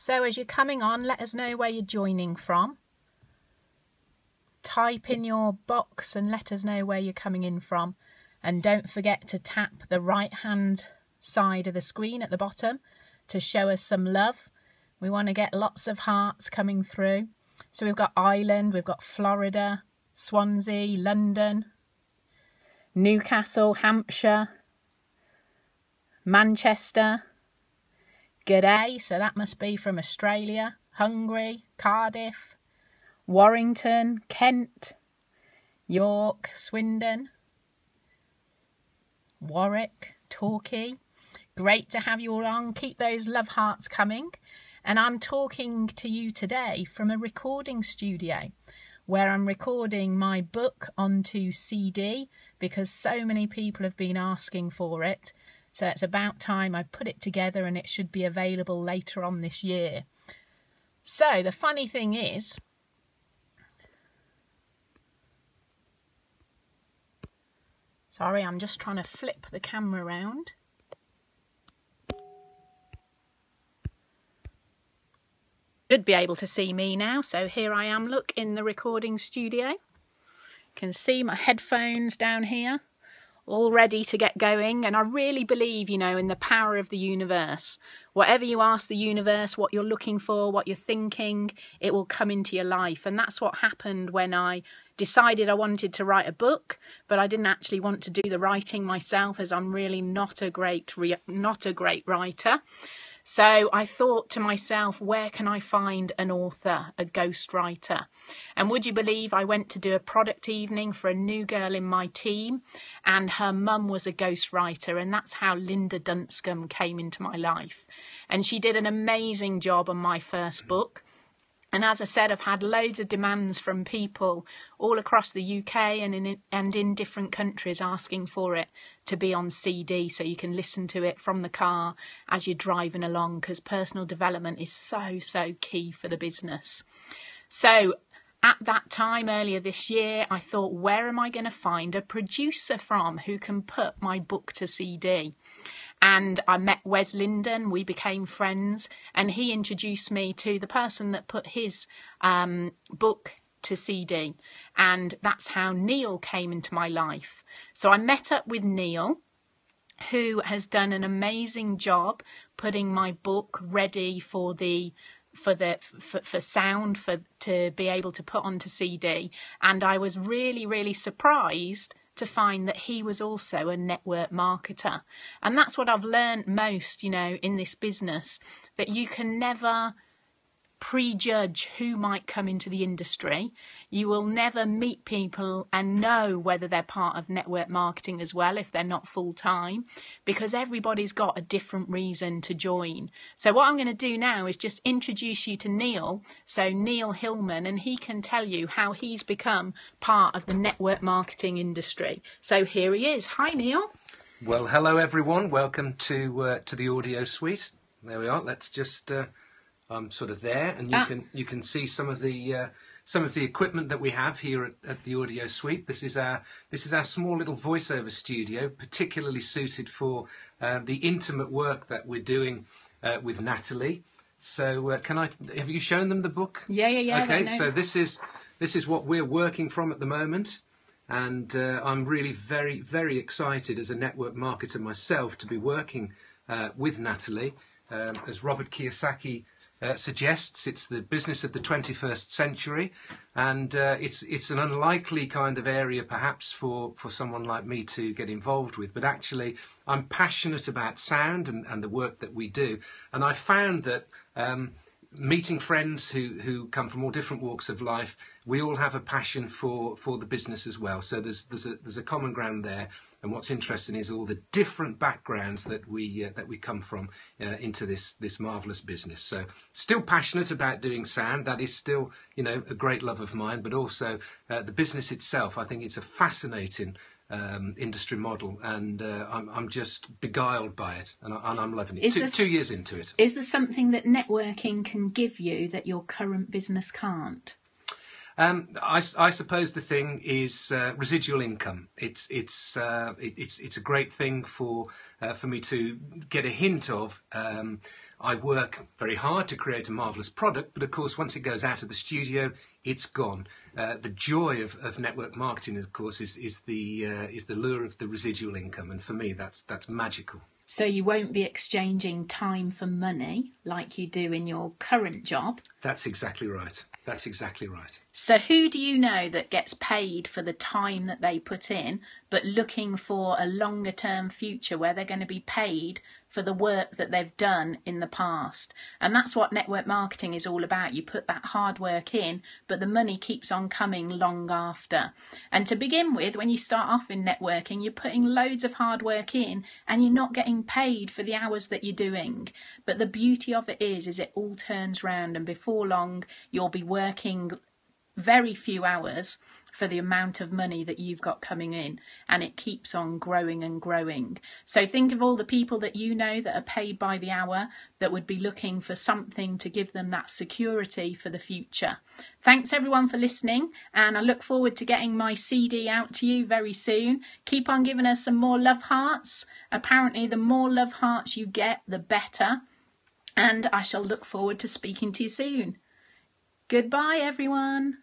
So as you're coming on, let us know where you're joining from. Type in your box and let us know where you're coming in from. And don't forget to tap the right hand side of the screen at the bottom to show us some love. We want to get lots of hearts coming through. So we've got Ireland, we've got Florida, Swansea, London, Newcastle, Hampshire, Manchester, G'day, so that must be from Australia, Hungary, Cardiff, Warrington, Kent, York, Swindon, Warwick, Torquay. Great to have you all on. Keep those love hearts coming. And I'm talking to you today from a recording studio where I'm recording my book onto CD because so many people have been asking for it. So it's about time I put it together and it should be available later on this year. So the funny thing is, sorry, I'm just trying to flip the camera around. Should be able to see me now. So here I am, look, in the recording studio. You can see my headphones down here, all ready to get going. And I really believe, you know, in the power of the universe. Whatever you ask the universe, what you're looking for, what you're thinking, it will come into your life. And that's what happened when I decided I wanted to write a book, but I didn't actually want to do the writing myself, as I'm really not a great writer. So I thought to myself, where can I find an author, a ghostwriter? And would you believe I went to do a product evening for a new girl in my team, and her mum was a ghostwriter, and that's how Linda Dunscombe came into my life. And she did an amazing job on my first book. And as I said, I've had loads of demands from people all across the UK and in different countries asking for it to be on CD so you can listen to it from the car as you're driving along, because personal development is so key for the business. So at that time, earlier this year, I thought, where am I going to find a producer from who can put my book to CD? And I met Wes Linden, we became friends, and he introduced me to the person that put his book to CD. And that's how Neil came into my life. So I met up with Neil, who has done an amazing job putting my book ready for sound, to be able to put onto CD. And I was really surprised to find that he was also a network marketer. And that's what I've learned most, you know, in this business, that you can never prejudge who might come into the industry. You will never meet people and know whether they're part of network marketing as well if they're not full-time, because everybody's got a different reason to join. So what I'm going to do now is just introduce you to Neil, so Neil Hillman, and he can tell you how he's become part of the network marketing industry. So here he is. Hi, Neil. Well, hello everyone. Welcome to the audio suite. There we are. Let's just I'm sort of there, and you can see some of the equipment that we have here at the audio suite. This is our small little voiceover studio, particularly suited for the intimate work that we're doing with Natalie. So have you shown them the book? Yeah. Okay, so this is what we're working from at the moment, and I'm really very excited as a network marketer myself to be working with Natalie. As Robert Kiyosaki suggests, it's the business of the 21st century, and it's an unlikely kind of area perhaps for someone like me to get involved with, but actually I'm passionate about sound and the work that we do, and I found that meeting friends who come from all different walks of life, we all have a passion for the business as well, so there's a common ground there. And what's interesting is all the different backgrounds that we come from into this marvellous business. So still passionate about doing sound. That is still, you know, a great love of mine. But also the business itself. I think it's a fascinating industry model, and I'm just beguiled by it, and I'm loving it. 2 years into it. Is there something that networking can give you that your current business can't? I suppose the thing is residual income. It's a great thing for me to get a hint of I work very hard to create a marvellous product, but of course once it goes out of the studio, it's gone. The joy of network marketing, of course, is the lure of the residual income, and for me that's magical. So you won't be exchanging time for money like you do in your current job. That's exactly right. That's exactly right. So who do you know that gets paid for the time that they put in, but looking for a longer term future where they're going to be paid for the work that they've done in the past? And that's what network marketing is all about. You put that hard work in, but the money keeps on coming long after. And to begin with, when you start off in networking, you're putting loads of hard work in and you're not getting paid for the hours that you're doing. But the beauty of it is it all turns round, and before long you'll be working very few hours for the amount of money that you've got coming in, and it keeps on growing and growing. So think of all the people that you know that are paid by the hour that would be looking for something to give them that security for the future. Thanks everyone for listening, and I look forward to getting my CD out to you very soon. Keep on giving us some more love hearts. Apparently the more love hearts you get, the better. And I shall look forward to speaking to you soon. Goodbye, everyone.